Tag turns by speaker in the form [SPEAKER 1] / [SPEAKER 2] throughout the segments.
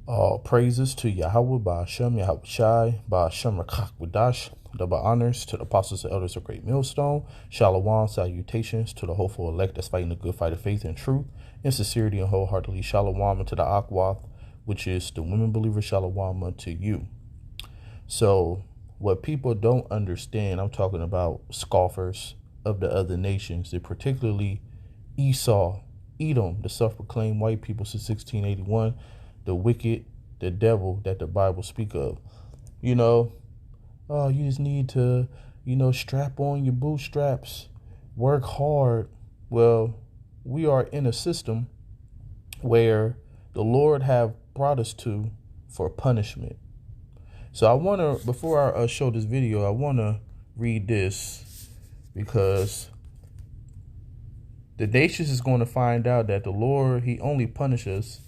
[SPEAKER 1] All praises to Yahweh, Ba'ashem, Yahweh Shai, Ba'ashem Rakak double honors to the apostles and elders of Great Millstone. Shalom, salutations to the hopeful elect that's fighting the good fight of faith and truth, in sincerity and wholeheartedly. Shalom unto the Akwath, which is the women believers. Shalom unto you. So, what people don't understand, I'm talking about scoffers of the other nations, and particularly Esau, Edom, the self-proclaimed white people since 1681, the wicked, the devil that the Bible speak of. Oh, you just need to, strap on your bootstraps, work hard. Well, we are in a system where the Lord have brought us to for punishment. So I want to, before I show this video, I want to read this because the nations is going to find out that the Lord, he only punished us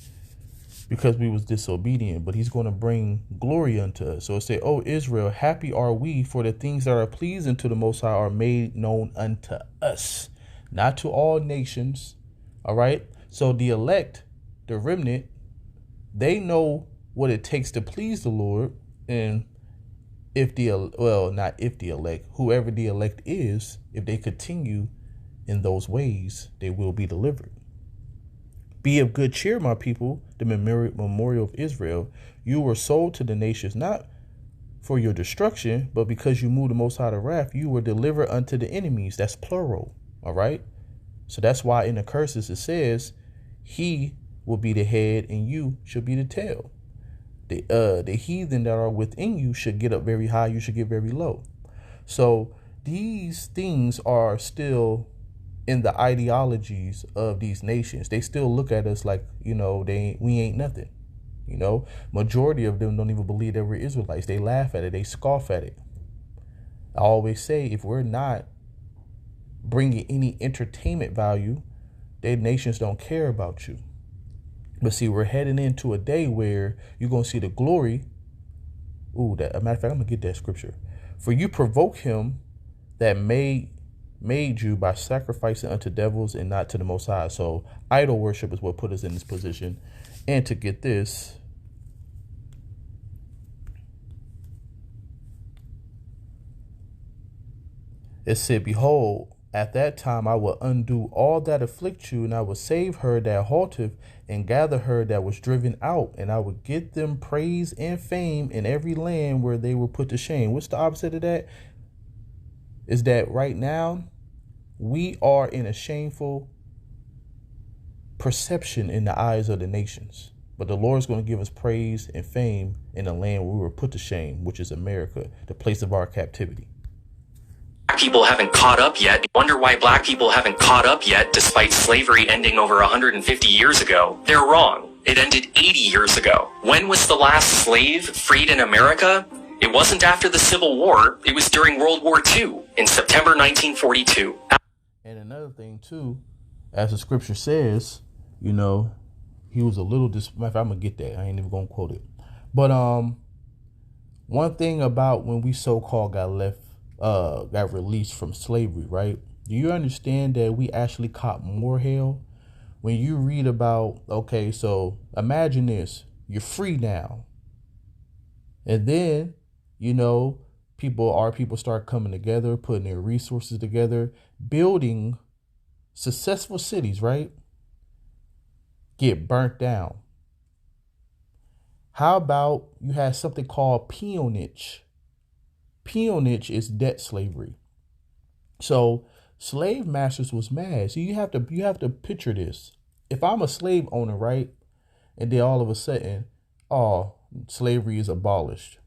[SPEAKER 1] because we was disobedient, but he's going to bring glory unto us. So it say, "O Israel, happy are we, for the things that are pleasing to the Most High are made known unto us," not to all nations. All right. So the elect, the remnant, they know what it takes to please the Lord. And not if the elect, whoever the elect is, if they continue in those ways, they will be delivered. "Be of good cheer, my people, the memorial of Israel. You were sold to the nations, not for your destruction, but because you moved the Most High to wrath, you were delivered unto the enemies." That's plural. All right. So that's why in the curses it says, "He will be the head and you should be the tail." The heathen that are within you should get up very high. You should get very low. So these things are still in the ideologies of these nations. They still look at us like, we ain't nothing. Majority of them don't even believe that we're Israelites. They laugh at it. They scoff at it. I always say, if we're not bringing any entertainment value, their nations don't care about you. But see, we're heading into a day where you're going to see the glory. Ooh, a matter of fact, I'm going to get that scripture. "For you provoke him that made you by sacrificing unto devils and not to the Most High." So idol worship is what put us in this position. And to get this, it said, "Behold, at that time I will undo all that afflict you, and I will save her that halteth, and gather her that was driven out, and I will get them praise and fame in every land where they were put to shame." What's the opposite of that? Is that right now we are in a shameful perception in the eyes of the nations. But the Lord is going to give us praise and fame in a land where we were put to shame, which is America, the place of our captivity.
[SPEAKER 2] Black people haven't caught up yet. Wonder why black people haven't caught up yet despite slavery ending over 150 years ago. They're wrong. It ended 80 years ago. When was the last slave freed in America? It wasn't after the Civil War. It was during World War II in September 1942.
[SPEAKER 1] And another thing, too, as the scripture says, he was a little I'm going to get that. I ain't even going to quote it. But one thing about when we so-called got released from slavery, right? Do you understand that we actually caught more hell? When you read about, okay, so imagine this. You're free now. And then, our people start coming together, putting their resources together, building successful cities, right? Get burnt down. How about you have something called peonage? Peonage is debt slavery. So slave masters was mad. So you have to picture this. If I'm a slave owner, right? And then all of a sudden, slavery is abolished.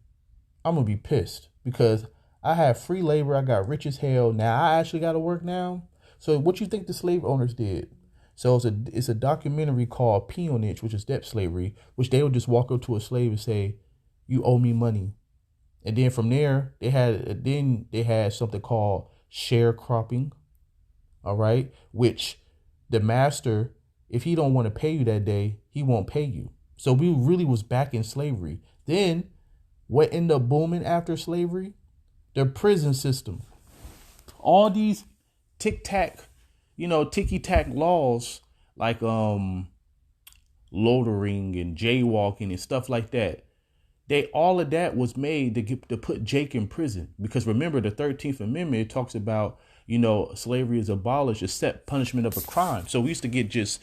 [SPEAKER 1] I'm going to be pissed because I have free labor. I got rich as hell. Now I actually got to work now. So what you think the slave owners did? So it's a documentary called Peonage, which is debt slavery, which they would just walk up to a slave and say, "You owe me money." And then from there, they had something called sharecropping. All right, which the master, if he don't want to pay you that day, he won't pay you. So we really was back in slavery. Then what ended up booming after slavery? The prison system. All these ticky-tack laws like loitering and jaywalking and stuff like that. All of that was made to put Jake in prison, because remember the 13th Amendment, it talks about, slavery is abolished except punishment of a crime. So we used to get just,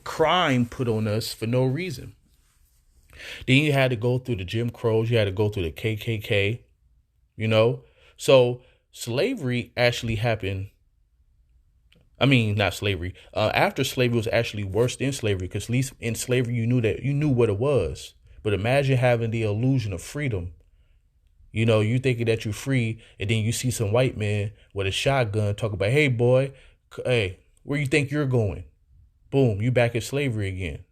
[SPEAKER 1] crime put on us for no reason. Then you had to go through the Jim Crows, you had to go through the KKK, So slavery actually happened. I mean, not slavery. After slavery was actually worse than slavery, because at least in slavery you knew what it was. But imagine having the illusion of freedom. You thinking that you're free, and then you see some white man with a shotgun talk about, hey, boy, hey, where you think you're going? Boom, you back in slavery again.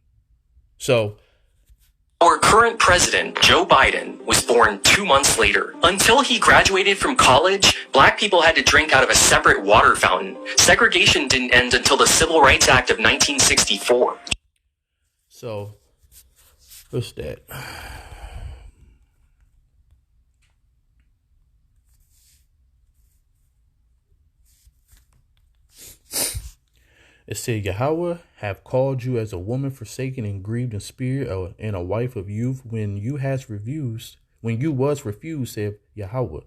[SPEAKER 1] So
[SPEAKER 2] our current president, Joe Biden, was born 2 months later. Until he graduated from college, black people had to drink out of a separate water fountain. Segregation didn't end until the Civil Rights Act of 1964.
[SPEAKER 1] So, what's that? It said, Yahweh have called you as a woman forsaken and grieved in spirit, and a wife of youth when you was refused, said Yahweh.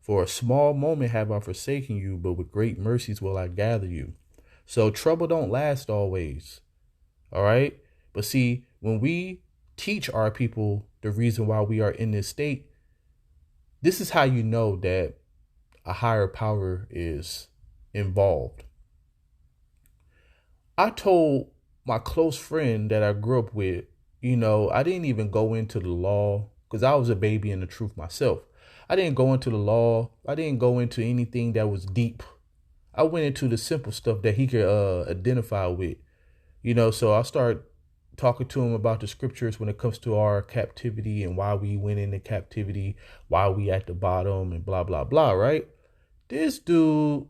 [SPEAKER 1] For a small moment have I forsaken you, but with great mercies will I gather you. So trouble don't last always. All right. But see, when we teach our people the reason why we are in this state, this is how you know that a higher power is involved. I told my close friend that I grew up with, I didn't even go into the law because I was a baby in the truth myself. I didn't go into the law. I didn't go into anything that was deep. I went into the simple stuff that he could identify with, so I started talking to him about the scriptures when it comes to our captivity and why we went into captivity, why we at the bottom and blah, blah, blah, right? This dude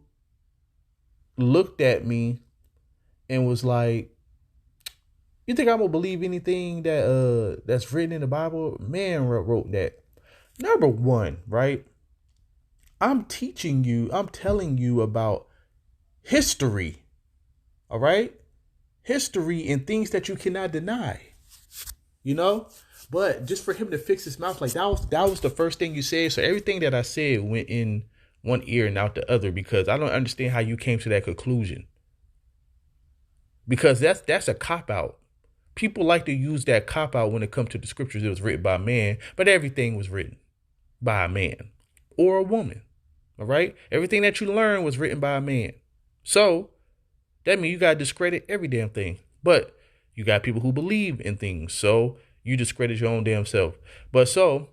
[SPEAKER 1] looked at me and was like, you think I'm going to believe anything that's written in the Bible? Man wrote that. Number one, right? I'm telling you about history. All right? History and things that you cannot deny. But just for him to fix his mouth, like that was the first thing you said. So everything that I said went in one ear and out the other, because I don't understand how you came to that conclusion. Because that's a cop-out. People like to use that cop-out when it comes to the scriptures. It was written by man, but everything was written by a man or a woman. All right? Everything that you learn was written by a man. So that means you got to discredit every damn thing. But you got people who believe in things, so you discredit your own damn self. But so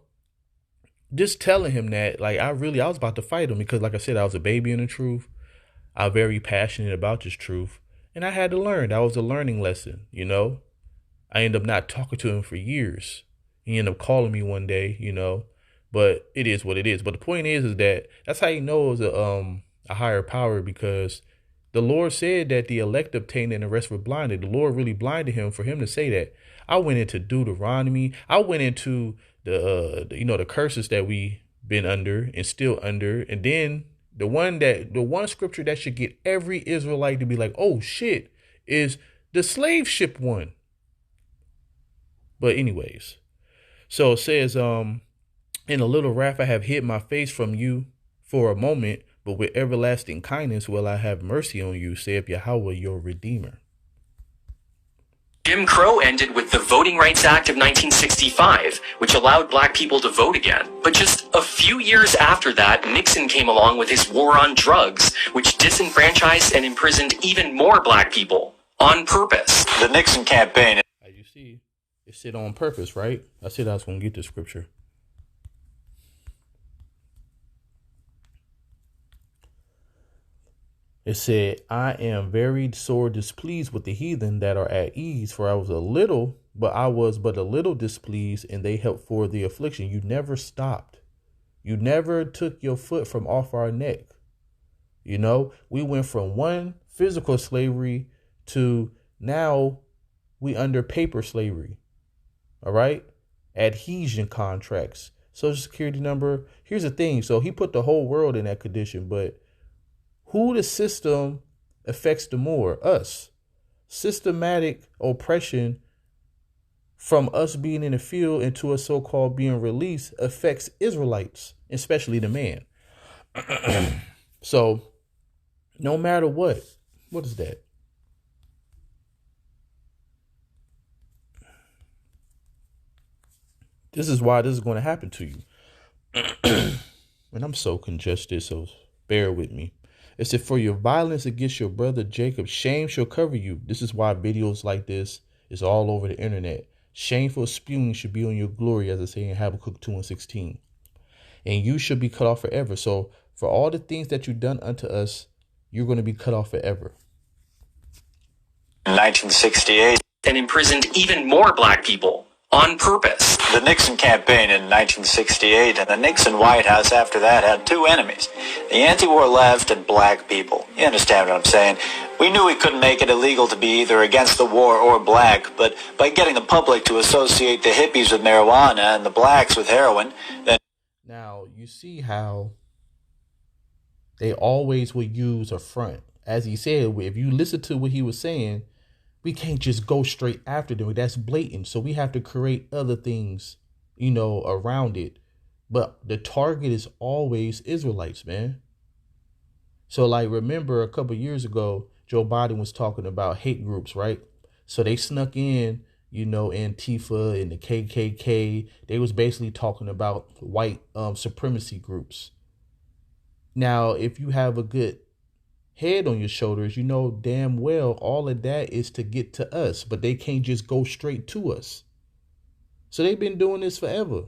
[SPEAKER 1] just telling him that, like, I was about to fight him because, like I said, I was a baby in the truth. I'm very passionate about this truth. And I had to learn. That was a learning lesson, I ended up not talking to him for years. He ended up calling me one day, but it is what it is. But the point is that that's how you know it was a higher power, because the Lord said that the elect obtained and the rest were blinded. The Lord really blinded him for him to say that. I went into Deuteronomy. I went into the curses that we been under and still under. And then the one scripture that should get every Israelite to be like, oh shit, is the slave ship one. But anyways, so it says, in a little wrath I have hid my face from you for a moment, but with everlasting kindness will I have mercy on you, saith Yahweh your Redeemer.
[SPEAKER 2] Jim Crow ended with the Voting Rights Act of 1965, which allowed black people to vote again. But just a few years after that, Nixon came along with his war on drugs, which disenfranchised and imprisoned even more black people on purpose.
[SPEAKER 3] The Nixon campaign.
[SPEAKER 1] As you see, it said on purpose, right? I said I was going to get the scripture. It said, I am very sore displeased with the heathen that are at ease, for I was but a little displeased, and they helped for the affliction. You never stopped. You never took your foot from off our neck. We went from one physical slavery to now we under paper slavery. All right. Adhesion contracts, social security number. Here's the thing. So he put the whole world in that condition, but who the system affects the more? Us. Systematic oppression from us being in the field into a so-called being released affects Israelites, especially the man. So no matter what is that? This is why this is going to happen to you. And I'm so congested, so bear with me. It said, for your violence against your brother Jacob, shame shall cover you. This is why videos like this is all over the internet. Shameful spewing should be on your glory, as I say in Habakkuk 2:16. And you should be cut off forever. So for all the things that you've done unto us, you're going to be cut off forever.
[SPEAKER 3] In 1968,
[SPEAKER 2] and imprisoned even more black people on purpose.
[SPEAKER 3] the Nixon campaign in 1968 and the Nixon White House after that had two enemies, the anti-war left and black people. You understand what I'm saying? We knew we couldn't make it illegal to be either against the war or black, but by getting the public to associate the hippies with marijuana and the blacks with heroin, then...
[SPEAKER 1] Now, you see how they always would use a front. As he said, if you listen to what he was saying, we can't just go straight after them. That's blatant. So we have to create other things, around it. But the target is always Israelites, man. So remember a couple of years ago, Joe Biden was talking about hate groups, right? So they snuck in, Antifa and the KKK. They was basically talking about white supremacy groups. Now, if you have a good head on your shoulders, you know damn well all of that is to get to us, but they can't just go straight to us. So they've been doing this forever.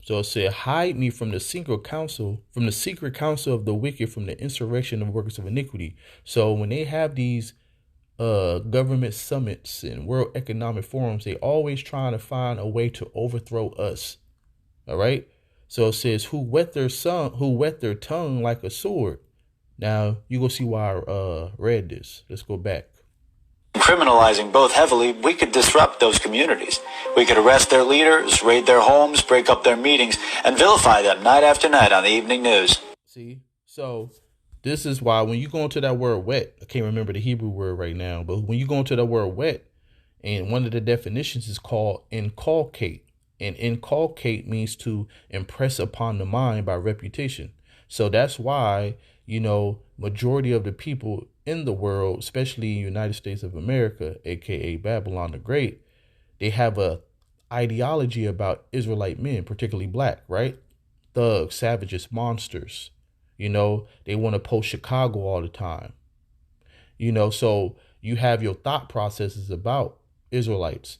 [SPEAKER 1] So it said, hide me from the secret counsel of the wicked, from the insurrection of workers of iniquity. So when they have these government summits and World Economic Forums, they always trying to find a way to overthrow us. All right. So it says, who wet their tongue like a sword. Now you go see why I read this. Let's go back.
[SPEAKER 3] Criminalizing both heavily, we could disrupt those communities. We could arrest their leaders, raid their homes, break up their meetings, and vilify them night after night on the evening news.
[SPEAKER 1] See, so this is why when you go into that word wet, I can't remember the Hebrew word right now, but when you go into that word wet, and one of the definitions is called inculcate. And inculcate means to impress upon the mind by repetition. So that's why, majority of the people in the world, especially in the United States of America, aka Babylon the Great, they have a ideology about Israelite men, particularly black, right? Thugs, savages, monsters. They want to post Chicago all the time. So you have your thought processes about Israelites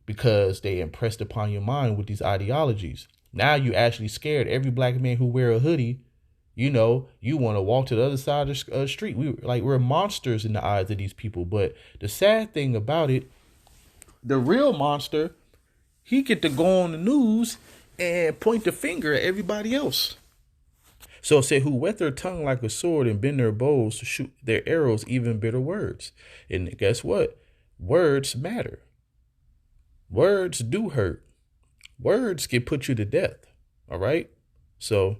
[SPEAKER 1] because they impressed upon your mind with these ideologies. Now you actually scared every black man who wear a hoodie. You want to walk to the other side of the street. We're monsters in the eyes of these people. But the sad thing about it, the real monster, he get to go on the news and point the finger at everybody else. So it said, who wet their tongue like a sword and bend their bows to shoot their arrows, even bitter words. And guess what? Words matter. Words do hurt. Words can put you to death. All right. So.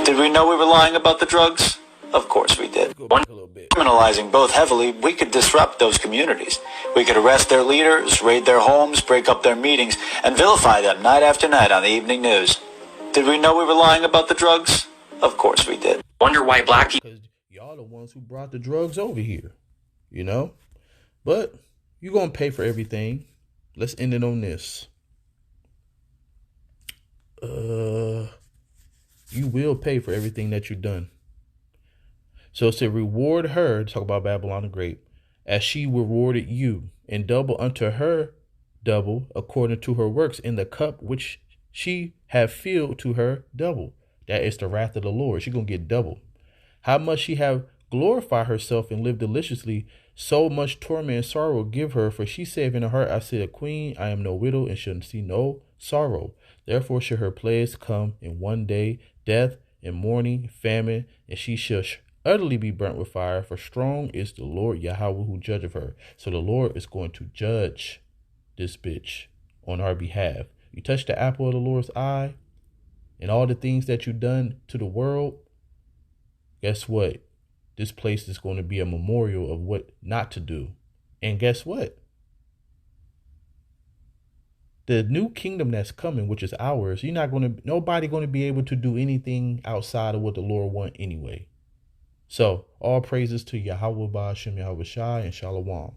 [SPEAKER 3] Did we know we were lying about the drugs? Of course we did.
[SPEAKER 1] Go back a little bit.
[SPEAKER 3] Criminalizing both heavily, we could disrupt those communities. We could arrest their leaders, raid their homes, break up their meetings, and vilify them night after night on the evening news. Did we know we were lying about the drugs? Of course we did.
[SPEAKER 2] Wonder why black people...
[SPEAKER 1] Because y'all the ones who brought the drugs over here, But you're going to pay for everything. Let's end it on this. You will pay for everything that you've done. So it said, reward her, talk about Babylon the Great, as she rewarded you, and double unto her double according to her works, in the cup which she have filled to her double. That is the wrath of the Lord. She's going to get double. How much she have glorified herself and lived deliciously, so much torment and sorrow give her. For she said in her heart, I said, a queen, I am no widow, and shall see no sorrow. Therefore shall her plagues come in one day, death and mourning, famine, and she shall utterly be burnt with fire. For strong is the Lord Yahweh who judgeth her. So the Lord is going to judge this bitch on our behalf. You touch the apple of the Lord's eye, and all the things that you've done to the world, guess what? This place is going to be a memorial of what not to do. And guess what? The new kingdom that's coming, which is ours, nobody going to be able to do anything outside of what the Lord want anyway. So all praises to Yahweh Ba'ashem Yahweh Shai and Shalom.